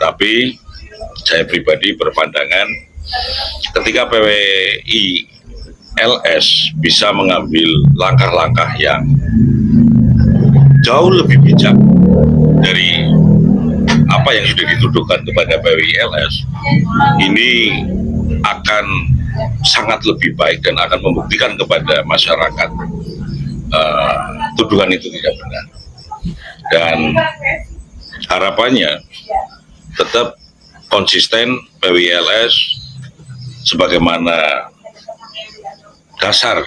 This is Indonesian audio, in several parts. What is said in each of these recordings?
Tetapi saya pribadi berpandangan ketika PWI LS bisa mengambil langkah-langkah yang jauh lebih bijak dari apa yang sudah dituduhkan kepada PWI LS, ini akan sangat lebih baik dan akan membuktikan kepada masyarakat tuduhan itu tidak benar. Dan harapannya tetap konsisten PWI LS sebagaimana dasar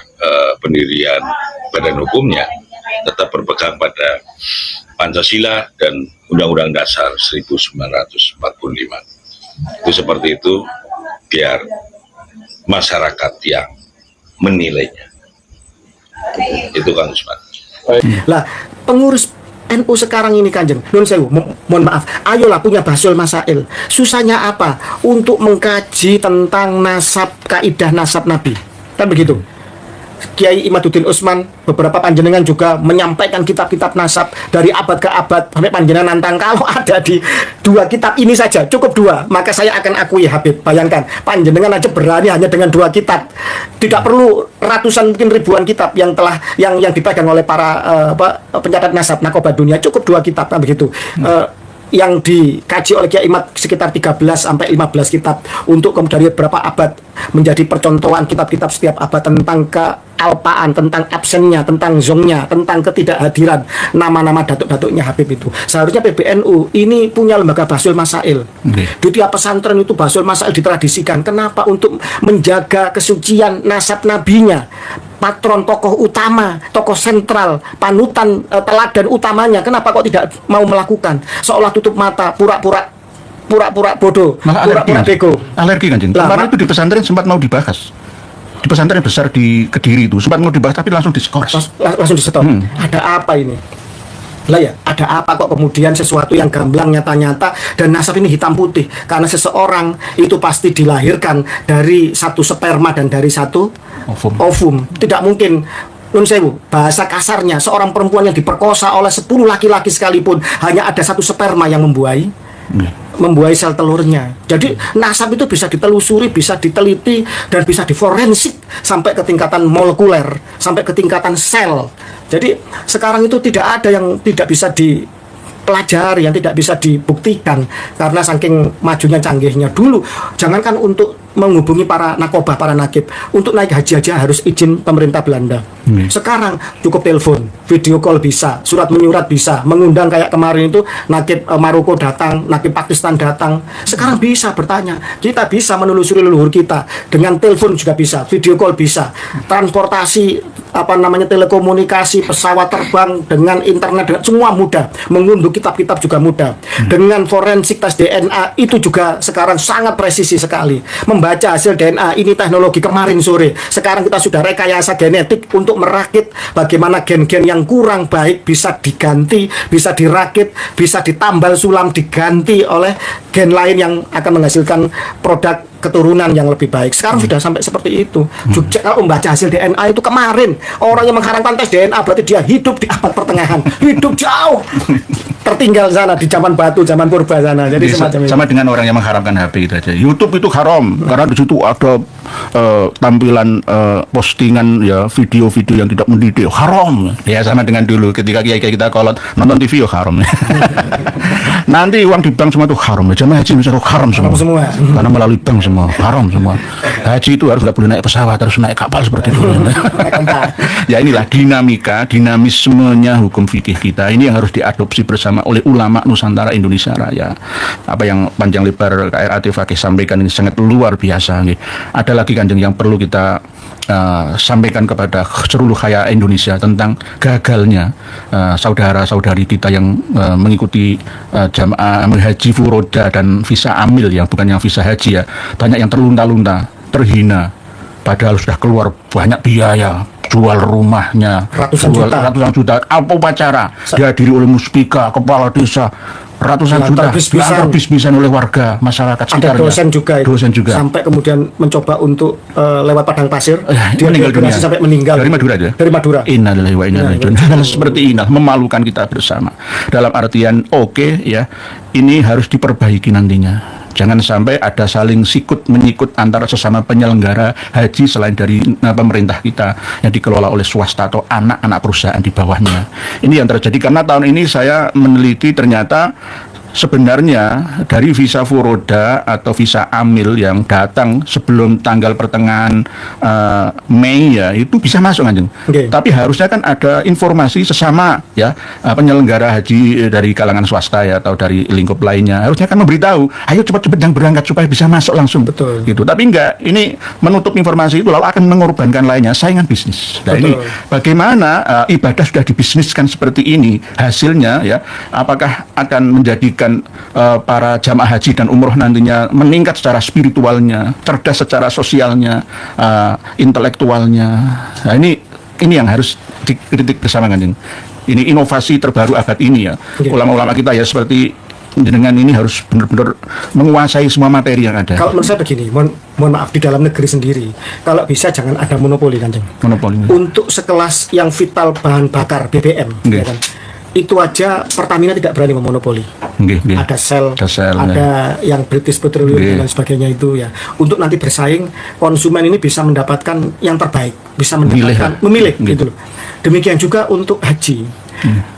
pendirian badan hukumnya tetap berpegang pada Pancasila dan Undang-Undang Dasar 1945. Itu seperti itu biar masyarakat yang menilainya. Itu Kang Usman. Lah, pengurus NU sekarang ini Kanjeng, Nun Sewu, mohon maaf, ayolah punya Basul Masail. Susahnya apa? Untuk mengkaji tentang nasab, kaidah nasab Nabi. Kan begitu. Kiai Imaduddin Utsman, beberapa panjenengan juga menyampaikan kitab-kitab nasab dari abad ke abad sampai panjenengan nantang kalau ada di 2 kitab ini saja, cukup 2, maka saya akan akui Habib. Bayangkan, panjenengan aja berani hanya dengan 2 kitab. Tidak perlu ratusan mungkin ribuan kitab yang telah yang dipegang oleh para pencatat nasab Nakobah Dunia, cukup 2 kitab kan begitu. Yang dikaji oleh Kiai Imad sekitar 13 sampai 15 kitab untuk kemudian dari beberapa abad menjadi percontohan kitab-kitab setiap abad tentang kealpaan, tentang absennya, tentang zongnya, tentang ketidakhadiran nama-nama datuk-datuknya Habib itu. Seharusnya PBNU ini punya lembaga Basul Masail. Di tiap pesantren itu Basul Masail ditradisikan. Kenapa? Untuk menjaga kesucian nasab nabinya, patron, tokoh utama, tokoh sentral, panutan, teladan utamanya. Kenapa kok tidak mau melakukan? Seolah tutup mata, pura-pura bodoh, pura-pura bego. Alergi kan, kemarin itu di pesantren sempat mau dibahas. Di pesantren besar di Kediri itu sempat mau dibahas tapi langsung diskors. Langsung di-stop. Ada apa ini? Lah ya, ada apa kok kemudian sesuatu yang gamblang nyata-nyata dan nasab ini hitam putih? Karena seseorang itu pasti dilahirkan dari satu sperma dan dari satu ovum. Tidak mungkin, Nun Sewu, bahasa kasarnya seorang perempuan yang diperkosa oleh 10 laki-laki sekalipun hanya ada satu sperma yang membuahi sel telurnya. Jadi nasab itu bisa ditelusuri, bisa diteliti dan bisa diforensik sampai ke tingkatan molekuler, sampai ke tingkatan sel. Jadi sekarang itu tidak ada yang tidak bisa dipelajari, yang tidak bisa dibuktikan karena saking majunya canggihnya. Dulu jangankan untuk menghubungi para nakobah, para nakib, untuk naik haji aja harus izin pemerintah Belanda. Sekarang cukup telepon, video call bisa, surat menyurat bisa, mengundang kayak kemarin itu nakib Maroko datang, nakib Pakistan datang. Sekarang bisa bertanya, kita bisa menelusuri leluhur kita dengan telepon juga bisa, video call bisa, transportasi telekomunikasi, pesawat terbang dengan internet, semua mudah, mengunduh kitab-kitab juga mudah. Dengan forensik tes DNA itu juga sekarang sangat presisi sekali. Membaca hasil DNA ini teknologi kemarin sore. Sekarang kita sudah rekayasa genetik untuk merakit bagaimana gen-gen yang kurang baik bisa diganti, bisa dirakit, bisa ditambal sulam, diganti oleh gen lain yang akan menghasilkan produk keturunan yang lebih baik. Sekarang sudah sampai seperti itu. Juga kalau membaca hasil DNA itu kemarin, orang yang mengharapkan tes DNA berarti dia hidup di abad pertengahan, hidup jauh tertinggal sana di zaman batu, zaman purba sana. Jadi semacam sama dengan orang yang mengharamkan HP itu aja. YouTube itu haram karena di situ ada tampilan postingan ya video-video yang tidak mendidik, haram. Ya sama dengan dulu ketika kiai-kiai kita kolot nonton TV haram. Nanti uang di bank semua itu haram. Jamaah haji misalnya haram semua. Karena melalui bank semua haram semua. Haji itu harus nggak boleh naik pesawat, harus naik kapal seperti itu. Ya inilah dinamismenya hukum fikih kita. Ini yang harus diadopsi bersama oleh ulama Nusantara Indonesia Raya. Apa yang panjang lebar KRAT Fakih sampaikan ini sangat luar biasa. Ada lagi Kanjeng yang perlu kita sampaikan kepada seluruh khaya Indonesia tentang gagalnya saudara-saudari kita yang mengikuti jamaah haji furoda dan visa amil yang bukan yang visa haji ya, banyak yang terlunta-lunta, terhina, padahal sudah keluar banyak biaya, jual rumahnya, Ratusan jual juta. ratusan juta, apa upacara, dihadiri oleh muspika, kepala desa, ratusan juta, bis-bisan oleh warga masyarakat Ada sekitarnya. dosen juga itu. Dosen juga. Sampai kemudian mencoba untuk lewat padang pasir, dia meninggal dunia dehidrasi sampai meninggal. dari Madura aja. Dari Madura. Innalillahi wa inna ilaihi raji'un. Hal seperti ini memalukan kita bersama. Dalam artian ya, ini harus diperbaiki nantinya. Jangan sampai ada saling sikut menyikut antara sesama penyelenggara haji selain dari pemerintah kita yang dikelola oleh swasta atau anak-anak perusahaan di bawahnya. Ini yang terjadi karena tahun ini saya meneliti ternyata sebenarnya dari visa furoda atau visa amil yang datang sebelum tanggal pertengahan Mei ya itu bisa masuk Kanjeng. Okay. Tapi harusnya kan ada informasi sesama ya penyelenggara haji dari kalangan swasta ya atau dari lingkup lainnya harusnya kan memberitahu, ayo cepat-cepat yang berangkat supaya bisa masuk langsung. Betul. Gitu. Tapi enggak, ini menutup informasi itu lalu akan mengorbankan lainnya saingan bisnis. Nah ini bagaimana ibadah sudah dibisniskan seperti ini hasilnya ya apakah akan menjadi para jamaah haji dan umroh nantinya meningkat secara spiritualnya, cerdas secara sosialnya, intelektualnya. Nah ini yang harus dikritik bersama Kanjeng. Ini inovasi terbaru abad ini ya. Ulama-ulama kita ya seperti dengan ini harus benar-benar menguasai semua materi yang ada. Kalau menurut saya begini, mohon maaf di dalam negeri sendiri, kalau bisa jangan ada monopoli Kanjeng. Monopoli. Untuk sekelas yang vital bahan bakar BBM, ya kan? Itu aja Pertamina tidak berani memonopoli. Ada Shell, ada yang British Petroleum dan sebagainya itu ya. Untuk nanti bersaing, konsumen ini bisa mendapatkan yang terbaik, bisa mendapatkan memilih gitu loh. Demikian juga untuk haji.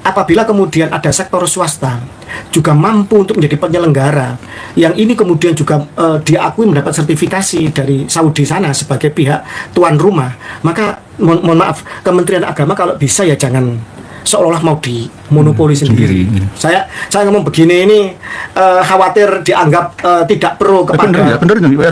Apabila kemudian ada sektor swasta juga mampu untuk menjadi penyelenggara yang ini kemudian juga diakui mendapat sertifikasi dari Saudi sana sebagai pihak tuan rumah, maka mohon maaf Kementerian Agama kalau bisa ya jangan seolah-olah mau dimonopoli sendiri. Saya ngomong begini ini khawatir dianggap tidak pro kepada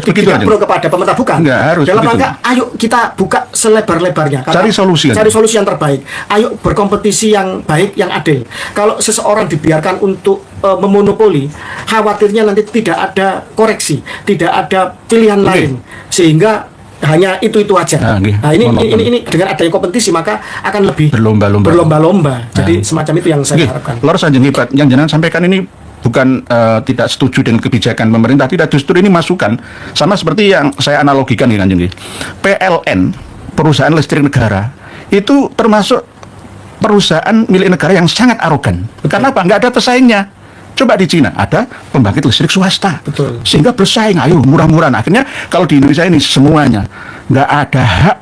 tidak pro kepada pemerintah, bukan. Dalam rangka ayo kita buka selebar-lebarnya. Cari solusi yang terbaik. Ayo berkompetisi yang baik, yang adil. Kalau seseorang dibiarkan untuk memonopoli, khawatirnya nanti tidak ada koreksi, tidak ada pilihan lain, sehingga hanya itu aja. Nah, ini dengan adanya kompetisi maka akan lebih berlomba-lomba. Jadi semacam itu yang saya harapkan. Lor Sanjeng hebat. Yang jenengan sampaikan ini bukan tidak setuju dengan kebijakan pemerintah, tidak, justru ini masukan. Sama seperti yang saya analogikan ini Kanjeng. PLN, perusahaan listrik negara, itu termasuk perusahaan milik negara yang sangat arogan. Karena apa? Nggak ada pesaingnya. Coba di Cina ada pembangkit listrik swasta, sehingga bersaing, ayo murah-murahan. Akhirnya kalau di Indonesia ini semuanya nggak ada hak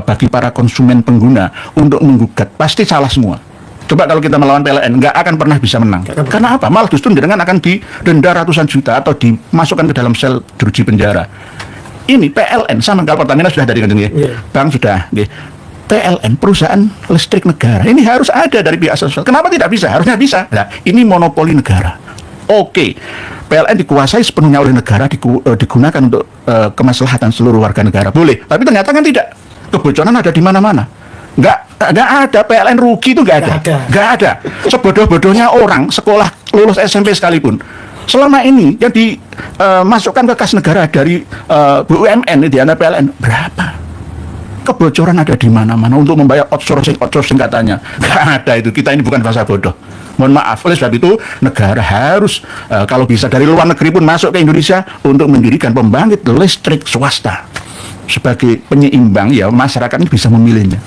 bagi para konsumen pengguna untuk menggugat, pasti salah semua. Coba kalau kita melawan PLN nggak akan pernah bisa menang. Karena apa? Malah justru dengan akan didenda ratusan juta atau dimasukkan ke dalam sel jeruji penjara. Ini PLN sama kalau Pertamina sudah dari Kanjeng, Bang sudah. PLN, perusahaan listrik negara, ini harus ada dari pihak swasta. Kenapa tidak bisa? Harusnya bisa. Nah, ini monopoli negara. Oke, PLN dikuasai sepenuhnya oleh negara, digunakan untuk kemaslahatan seluruh warga negara. Boleh, tapi ternyata kan tidak. Kebocoran ada di mana-mana. Nggak ada. PLN rugi itu nggak ada. Sebodoh-bodohnya orang sekolah lulus SMP sekalipun, selama ini yang dimasukkan ke kas negara dari BUMN di antara PLN berapa? Kebocoran ada di mana-mana untuk membayar outsourcing katanya. Nggak ada itu. Kita ini bukan bahasa bodoh. Mohon maaf. Oleh sebab itu negara harus kalau bisa dari luar negeri pun masuk ke Indonesia untuk mendirikan pembangkit listrik swasta sebagai penyeimbang ya masyarakat ini bisa memilihnya.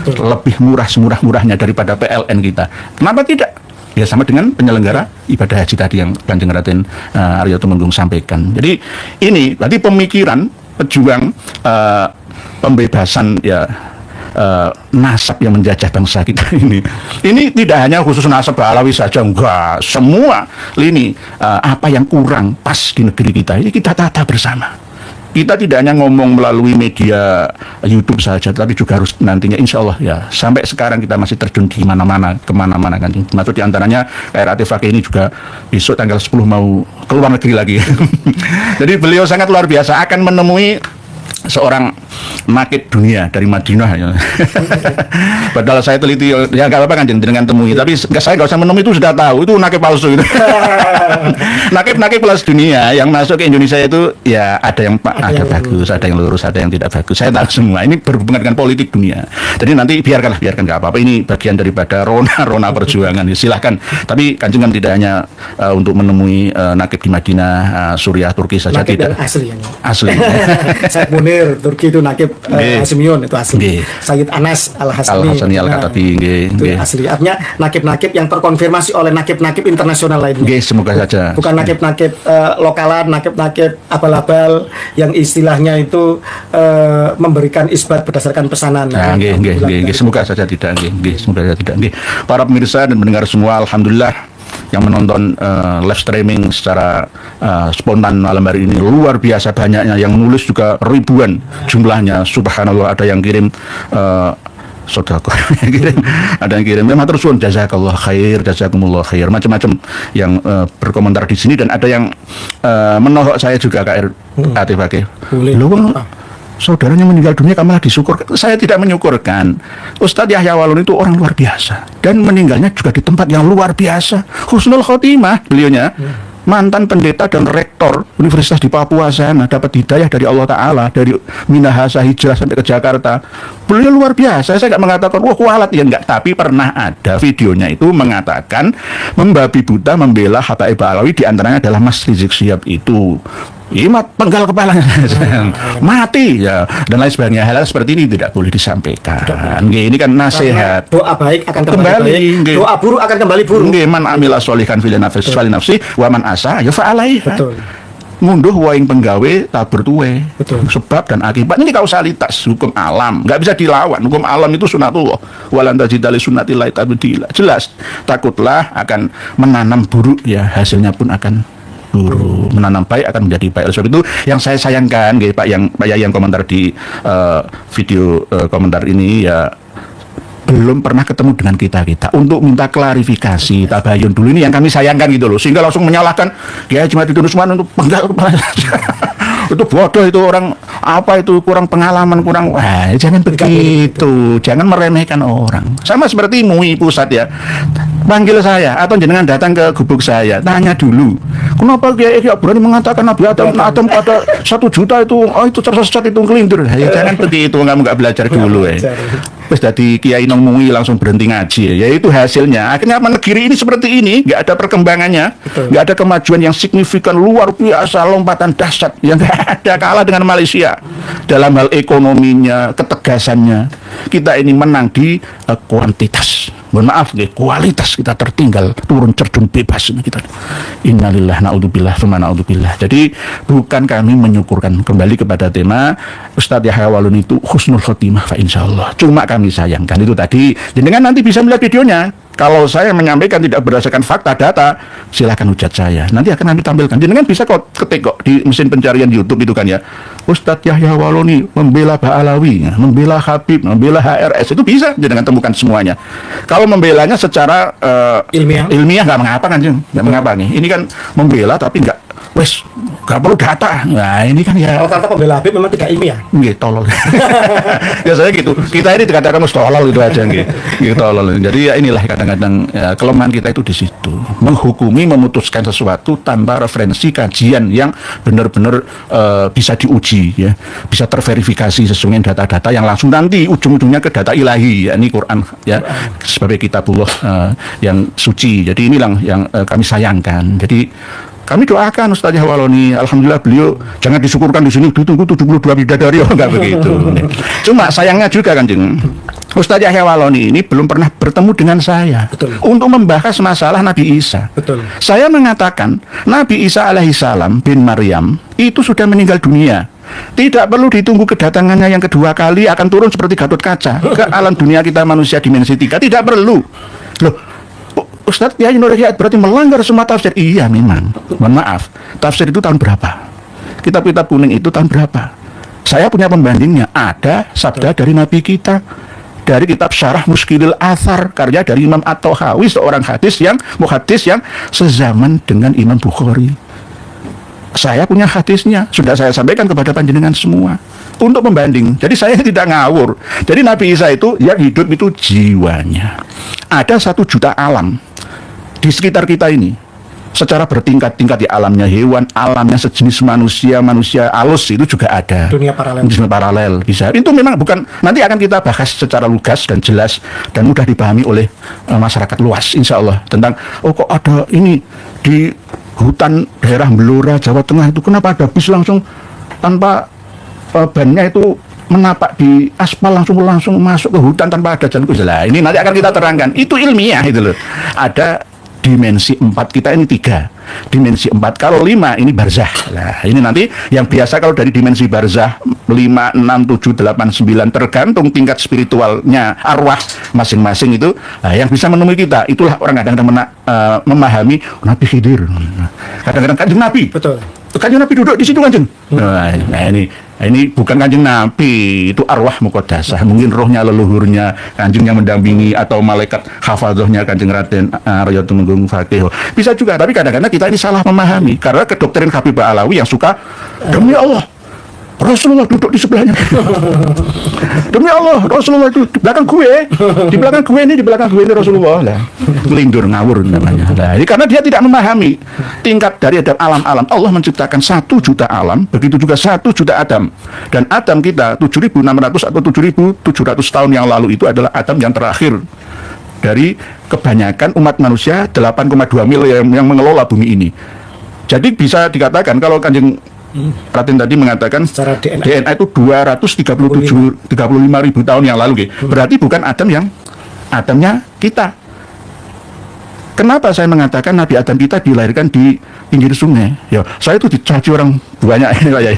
Lebih murah semurah-murahnya daripada PLN kita. Kenapa tidak? Ya sama dengan penyelenggara ibadah haji tadi yang Kanjeng Raden Arya Tumenggung sampaikan. Jadi ini berarti pemikiran pejuang pembebasan ya nasab yang menjajah bangsa kita ini tidak hanya khusus nasab Alawi saja, enggak, semua lini apa yang kurang pas di negeri kita ini kita tata bersama. Kita tidak hanya ngomong melalui media YouTube saja, tapi juga harus nantinya insya Allah ya sampai sekarang kita masih terjun di mana-mana, kemana-mana kan. Termasuk diantaranya KRAT Fakih ini juga besok tanggal 10 mau keluar negeri lagi. Jadi beliau sangat luar biasa akan menemui seorang nakib dunia dari Madinah ya. Padahal saya teliti ya nggak apa-apa kan dengan temui, tapi saya nggak usah menemui, itu sudah tahu itu nakib palsu itu. Nakib kelas dunia yang masuk ke Indonesia itu ya ada yang bagus, ada yang lurus, ada yang tidak bagus. Saya tahu semua. Ini berhubungan dengan politik dunia. Jadi nanti biarkan nggak apa-apa. Ini bagian daripada rona perjuangan. Silahkan. Tapi Kanjeng kan tidak hanya untuk menemui nakib di Madinah, Suriah, Turki saja, nakib tidak. Asli. Said Munir, Turki itu nakib Hasimion itu asli. Sayyid Anas Al-Hasani Al-Katabi itu asli. Artinya nakib-nakib yang terkonfirmasi oleh nakib-nakib internasional lainnya. Semoga saja. Bukan nakib-nakib lokalan, nakib-nakib abal-abal yang istilahnya itu memberikan isbat berdasarkan pesanan. Semoga saja tidak. Semoga saja tidak. Para pemirsa dan mendengar semua, alhamdulillah yang menonton live streaming secara spontan malam hari ini luar biasa banyaknya, yang nulis juga ribuan jumlahnya, subhanallah. Ada yang kirim sodako, ada yang kirim memang terus jazakallah khair, jazakumullah khair, macam-macam yang berkomentar di sini, dan ada yang menohok saya juga Kak Atif Akif. Saudaranya meninggal dunia kamu malah disyukur. Saya tidak menyukurkan. Ustadz Yahya Walon itu orang luar biasa, dan meninggalnya juga di tempat yang luar biasa. Husnul khotimah beliaunya. Mantan pendeta dan rektor universitas di Papua sana, dapat hidayah dari Allah Ta'ala, dari Minahasa hijrah sampai ke Jakarta. Beliau luar biasa. Saya nggak mengatakan wah kualat ya, enggak, tapi pernah ada videonya itu mengatakan membabi buta membela Habaib Alawi, di antaranya adalah Mas Rizik Syihab itu imat penggal kepalanya mati ya, dan lain sebagainya. Hal seperti ini tidak boleh disampaikan. Ini kan nasihat. Doa baik akan kembali baik, doa buruk akan kembali buruk. Man amila sholihan fil nafsi wa man asa ya fa'alaiha. Betul. Ngunduh waing penggawe tabur tuwe. Sebab dan akibat ini kausalitas hukum alam, nggak bisa dilawan. Hukum alam itu sunatullah, walan tajidali sunnatillahi tabdila. Jelas, takutlah akan menanam buruk ya, hasilnya pun akan buruk. Menanam baik akan menjadi baik. Oleh sebab itu yang saya sayangkan Pak yang komentar di video komentar ini ya belum pernah ketemu dengan kita untuk minta klarifikasi tabayun dulu. Ini yang kami sayangkan gitu loh, sehingga langsung menyalahkan Kiai Haji Mati Usman untuk penggal kepala. Itu bodoh, itu orang apa, itu kurang pengalaman, kurang. Wah, jangan begitu, jangan meremehkan orang. Sama seperti MUI pusat ya, panggil saya atau jenengan datang ke gubuk saya, tanya dulu kenapa Kiai berani mengatakan Nabi Adam pada 1 juta itu itu tersesat, itu kelindur. Ya, jangan begitu, kamu nggak belajar dulu ya. Terus dari Kiai Nong MUI langsung berhenti ngaji ya itu hasilnya. Akhirnya negeri ini seperti ini, nggak ada perkembangannya, nggak ada kemajuan yang signifikan luar biasa, lompatan dahsyat yang nggak ada, kalah dengan Malaysia dalam hal ekonominya, ketegasannya. Kita ini menang di kuantitas, mohon maaf kualitas kita tertinggal, turun cerjun bebas kita. Innalillah naudzubillah tsumma naudzubillah. Jadi bukan kami menyukurkan, kembali kepada tema Ustadz Yahya Walon itu husnul khotimah fa insyaallah. Cuma kami sayangkan itu tadi, jenengan nanti bisa melihat videonya. Kalau saya menyampaikan tidak berdasarkan fakta data, silakan hujat saya. Nanti akan kami tampilkan. Jenengan bisa kok ketik kok di mesin pencarian YouTube itu kan ya. Ustadz Yahya Waloni membela Ba'alawi, membela Habib, membela HRS, itu bisa jenengan temukan semuanya. Kalau membelanya secara ilmiah nggak mengapa kan, nggak mengapa nih. Ini kan membela tapi nggak gak perlu data. Nah ini kan ya. Kalau kata pembela Habib memang tidak ilmiah. Nggih, tolol. Ya saya gitu. Kita ini dikatakan tolol itu aja nggih. Gitu tolol. Jadi ya inilah kadang-kadang ya, kelemahan kita itu di situ. Menghukumi, memutuskan sesuatu tanpa referensi kajian yang benar-benar bisa diuji ya. Bisa terverifikasi sesuai data-data yang langsung nanti ujung-ujungnya ke data ilahi, ya ini Quran ya. Sebagai kitabullah yang suci. Jadi inilah yang kami sayangkan. Jadi kami doakan Ustaz Yahya Waloni, alhamdulillah beliau jangan disyukurkan di sini ditunggu 72 bidadari, enggak begitu. Cuma sayangnya juga kan Ustaz Yahya Waloni ini belum pernah bertemu dengan saya. Betul. Untuk membahas masalah Nabi Isa. Betul. Saya mengatakan Nabi Isa alaihissalam bin Maryam itu sudah meninggal dunia. Tidak perlu ditunggu kedatangannya yang kedua kali akan turun seperti Gatot Kaca ke alam dunia kita manusia dimensi 3. Tidak perlu. Loh, Ustadz Yahya Nur Hidayat berarti melanggar semua tafsir. Iya memang, mohon maaf, tafsir itu tahun berapa? Kitab-kitab kuning itu tahun berapa? Saya punya pembandingnya. Ada sabda dari Nabi kita dari kitab Syarah Muskilil Athar, karya dari Imam At-Tahawi, seorang muhadis yang sezaman dengan Imam Bukhari. Saya punya hadisnya, sudah saya sampaikan kepada panjenengan semua. untuk membanding. Jadi saya tidak ngawur. Jadi Nabi Isa itu yang hidup itu jiwanya. Ada 1 juta alam di sekitar kita ini. Secara bertingkat-tingkat di alamnya hewan, alamnya sejenis manusia, manusia alus itu juga ada. Dunia paralel. Dunia paralel bisa. Itu memang bukan, nanti akan kita bahas secara lugas dan jelas dan mudah dipahami oleh masyarakat luas, insya Allah, tentang oh kok ada ini di hutan daerah Blora Jawa Tengah itu kenapa ada bis langsung tanpa bannya itu menapak di aspal langsung masuk ke hutan tanpa ada jalan khusus. Lah ini nanti akan kita terangkan. Itu ilmiah itu loh. Ada dimensi 4, kita ini 3 dimensi 4, kalau 5 ini barzah. Nah ini nanti yang biasa kalau dari dimensi barzah 5, 6, 7, 8, 9 tergantung tingkat spiritualnya arwah masing-masing itu. Nah, yang bisa menemui kita itulah orang kadang-kadang memahami Nabi Khidir, kadang-kadang Kanjeng Nabi. Betul. Kanjeng Nabi duduk di situ Kanjeng. Nah ini bukan Kanjeng Nabi, itu arwah muqaddasah, mungkin rohnya leluhurnya Kanjeng yang mendampingi atau malaikat hafadzahnya Kanjeng Raden Arya Tumenggung Fakih. Bisa juga, tapi kadang-kadang kita ini salah memahami karena kedoktrin Habib Alawi yang suka demi Allah Rasulullah duduk di sebelahnya. Demi Allah, Rasulullah itu di belakang gue. Di belakang gue ini Rasulullah. Lah, ngelindur ngawur namanya. Nah, ini karena dia tidak memahami tingkat dari ada alam-alam. Allah menciptakan 1 juta alam, begitu juga 1 juta Adam. Dan Adam kita 7.600 atau 7.700 tahun yang lalu itu adalah Adam yang terakhir dari kebanyakan umat manusia 8,2 miliar yang mengelola bumi ini. Jadi bisa dikatakan kalau Kanjeng Raden tadi mengatakan secara DNA itu 235 ribu tahun yang lalu gitu. Berarti bukan Adam yang Adamnya kita. Kenapa saya mengatakan Nabi Adam kita dilahirkan di pinggir sungai? Ya, saya itu dicaci orang banyak ini ya.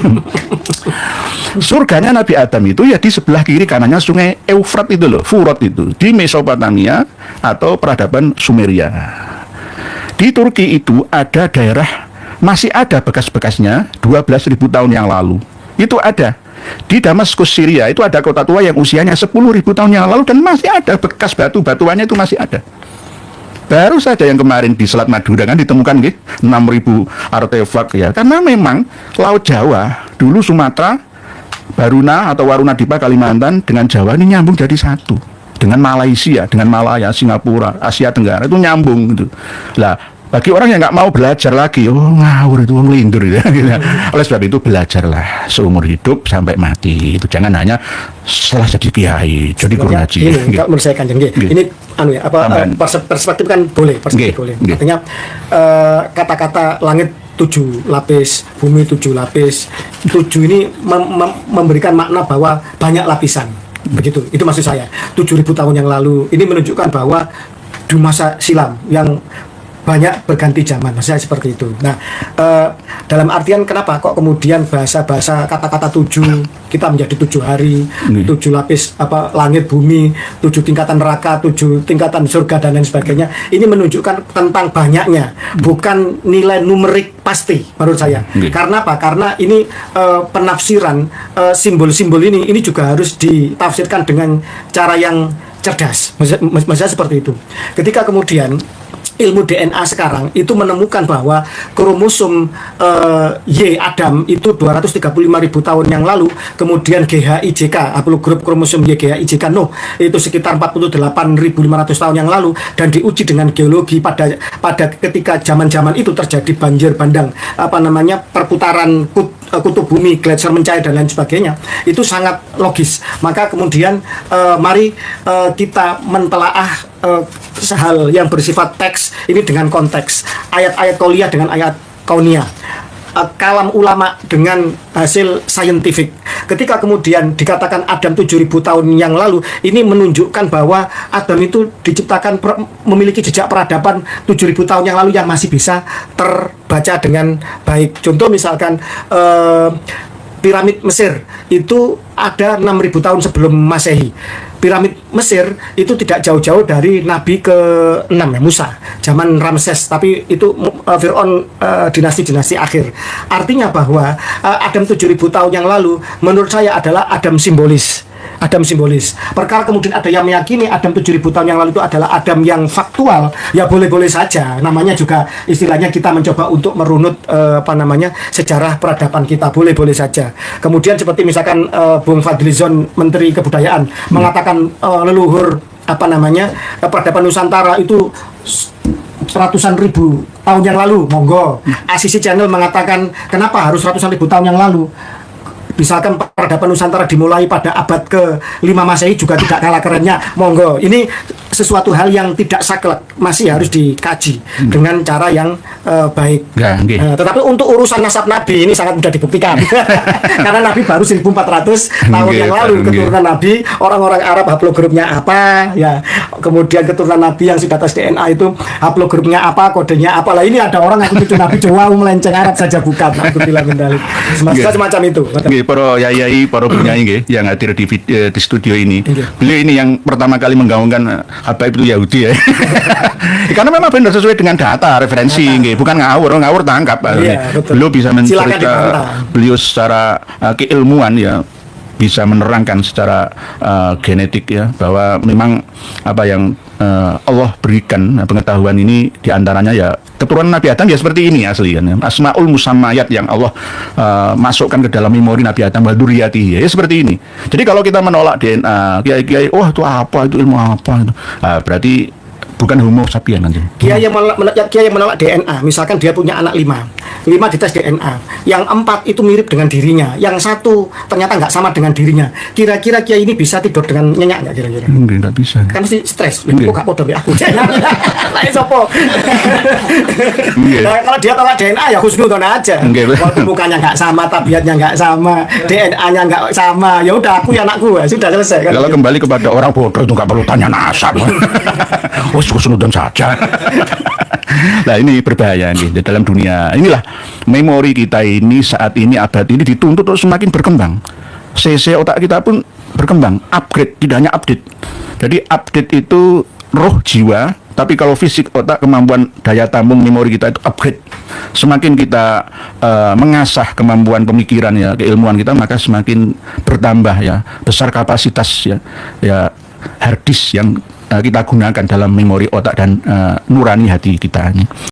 Surganya Nabi Adam itu ya di sebelah kiri kanannya sungai Eufrat itu loh, Furat itu, di Mesopotamia atau peradaban Sumeria. Di Turki itu ada daerah masih ada bekas-bekasnya 12.000 tahun yang lalu. Itu ada. Di Damaskus, Syria itu ada kota tua yang usianya 10.000 tahun yang lalu dan masih ada bekas batu-batuannya itu masih ada. Baru saja yang kemarin di Selat Madura kan ditemukan 6.000 artefak ya. Karena memang Laut Jawa, dulu Sumatera, Baruna atau Waruna Dipa Kalimantan dengan Jawa ini nyambung jadi satu. Dengan Malaysia, dengan Malaya, Singapura, Asia Tenggara itu nyambung gitu. Lah bagi orang yang nggak mau belajar lagi, oh ngawur itu, ngelindur gitu. Oleh sebab itu belajarlah seumur hidup sampai mati. Itu jangan hanya setelah jadi kiai, jadi guru ngaji. Ini kalau menurut saya Kanjeng, ini perspektif kan boleh, boleh. Artinya kata-kata langit 7 lapis, bumi 7 lapis, 7 ini memberikan makna bahwa banyak lapisan. Begitu, itu maksud saya. 7.000 tahun yang lalu ini menunjukkan bahwa di masa silam yang banyak berganti zaman, maksudnya seperti itu. Nah, dalam artian kenapa kok kemudian bahasa-bahasa kata-kata 7 kita menjadi 7 hari, 7 lapis langit bumi, 7 tingkatan neraka, 7 tingkatan surga dan lain sebagainya. Ini menunjukkan tentang banyaknya, bukan nilai numerik pasti menurut saya. Karena apa? Karena ini penafsiran simbol-simbol ini juga harus ditafsirkan dengan cara yang cerdas. Maksudnya seperti itu. Ketika kemudian ilmu DNA sekarang itu menemukan bahwa kromosom Y Adam itu 235.000 tahun yang lalu, kemudian GHIJK haplogrup kromosom Y GHIJK Nuh itu sekitar 48.500 tahun yang lalu, dan diuji dengan geologi pada ketika zaman-zaman itu terjadi banjir bandang, perputaran kutub bumi, gletser mencair dan lain sebagainya, itu sangat logis. Maka kemudian mari kita mentelaah hal yang bersifat teks ini dengan konteks, ayat-ayat qauliyah dengan ayat kauniyah, kalam ulama dengan hasil saintifik. Ketika kemudian dikatakan Adam 7.000 tahun yang lalu, ini menunjukkan bahwa Adam itu diciptakan memiliki jejak peradaban 7.000 tahun yang lalu yang masih bisa terbaca dengan baik. Contoh misalkan piramid Mesir itu ada 6.000 tahun sebelum Masehi. Piramid Mesir itu tidak jauh-jauh dari Nabi ke-6 ya, Musa, zaman Ramses, tapi itu Fir'aun dinasti-dinasti akhir. Artinya bahwa Adam 7.000 tahun yang lalu menurut saya adalah Adam simbolis. Adam simbolis. Perkara kemudian ada yang meyakini Adam 7.000 tahun yang lalu itu adalah Adam yang faktual, ya boleh-boleh saja. Namanya juga istilahnya kita mencoba untuk merunut sejarah peradaban kita, boleh-boleh saja. Kemudian seperti misalkan Bung Fadlizon Menteri Kebudayaan mengatakan leluhur peradaban Nusantara itu ratusan ribu tahun yang lalu, monggo. ACC Channel mengatakan kenapa harus ratusan ribu tahun yang lalu. Misalkan peradaban Nusantara dimulai pada abad ke-5 Masehi juga tidak kalah kerennya, monggo. Ini sesuatu hal yang tidak saklek, masih harus dikaji dengan cara yang baik. Ya, okay. Tetapi untuk urusan nasab Nabi ini sangat mudah dibuktikan. Karena Nabi baru 1400 tahun yang lalu keturunan Nabi, orang-orang Arab haplogrupnya apa, ya. Kemudian keturunan Nabi yang sudah tes DNA itu haplogrupnya apa, kodenya apa. Lah ini ada orang yang cucu Nabi Jawa melenceng Arab saja bukan. Aku bilang mendalik. Semacam itu. Para yayai, para penyanyi nggih yang hadir di studio ini. Beliau ini yang pertama kali menggaungkan Habaib itu Yahudi ya. Karena memang benar sesuai dengan data, referensi nggih, bukan ngawur tangkap. Iya, Beliau bisa mencerita, beliau secara keilmuan ya bisa menerangkan secara genetik ya bahwa memang apa yang Allah berikan pengetahuan ini diantaranya ya keturunan Nabi Adam ya seperti ini asli kan, asmaul musammayat yang Allah masukkan ke dalam memori Nabi Adam wa dzurriyyatihi ya seperti ini. Jadi kalau kita menolak DNA kiai-kiai, wah itu apa, itu ilmu apa itu, berarti bukan homo sapien nanti. Kiai yang menolak DNA, misalkan dia punya anak 5 dites DNA, yang 4 itu mirip dengan dirinya, yang 1 ternyata nggak sama dengan dirinya. Kira-kira kiai ini bisa tidur dengan nyenyak nggak kira-kira? Nggak bisa. Kan mesti stres. Kok gak podo aku? Nah, sopo. Nah, kalau dia tolak DNA ya husnudon aja. Walaupun mukanya nggak sama, tabiatnya nggak sama, DNA-nya nggak sama, ya udah aku ya anakku, sudah selesai. Kan? Kalau kembali kepada orang bodoh itu nggak perlu tanya nasab. Husnudon saja. Nah ini berbahaya nih di dalam dunia. Inilah memori kita ini saat ini abad ini dituntut untuk semakin berkembang. CC otak kita pun berkembang, upgrade, tidak hanya update. Jadi update itu roh jiwa, tapi kalau fisik otak, kemampuan daya tampung memori kita itu upgrade. Semakin kita mengasah kemampuan pemikiran ya, keilmuan kita, maka semakin bertambah ya, besar kapasitas ya hard disk yang kita gunakan dalam memori otak dan nurani hati kita.